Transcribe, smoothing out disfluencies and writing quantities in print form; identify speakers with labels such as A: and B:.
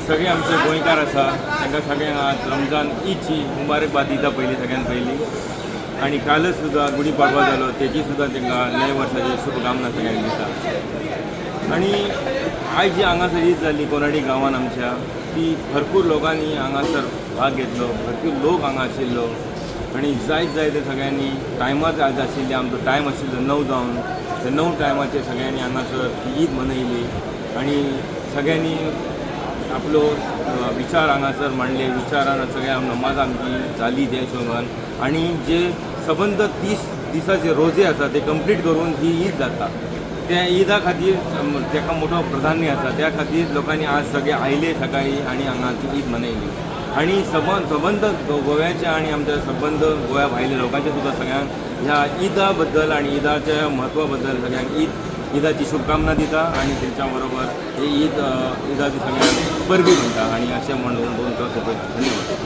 A: सगळे आमचे गोंयकार आसा तांकां सगळ्यांक आज रमजान ईदची मुबारकबाद दिता पयली सगळ्यात पयली। आणि कालच सुद्धा गुढीपाडवा जालो तेची सुद्धा तांकां नवे वर्साची शुभकामना सगळ्यांक दिता। आणि आयज जी हांगासर ईद जाल्ली कोराडी गांवांत आमच्या ती भरपूर लोकांनी हांगासर भाग घेतलो, भरपूर लोक हांगा आशिल्लो आणि जायते सगळ्यांनी टायमार आज आशिल्ली आमचो टायम आशिल्लो 9 जावन ते 9 टायमाचेर सगळ्यांनी हांगासर ती ईद मनयली आणि सगळ्यांनी आपलो विचार हांगासर मांडले, विचारान सगळ्या नमाज आमची जाली त्या हिशोबान आणि जे सबंद 30 दिसाचे रोजे आसा ते कंप्लीट करून ही ईद जाता। त्या ईदा खातीर ताका मोठो प्राधान्य आसा, त्या खातीर लोकांनी आज सगळे आयले सकाळी आणि हांगा ती ईद मनयली। आणि सबंद गोव्याचे आणि आमच्या सबंद गोंया भायल्या लोकांचे सुद्धा सगळ्यांक ह्या ईदा बद्दल आणि ईदाच्या म्हत्वा बद्दल सगळ्यांक ईदाची शुभकामना दिता आणि तेंच्या बरोबर ही ईदाची सगळ्यांक परबी म्हणटा आणि अशें म्हणून धन्यवाद।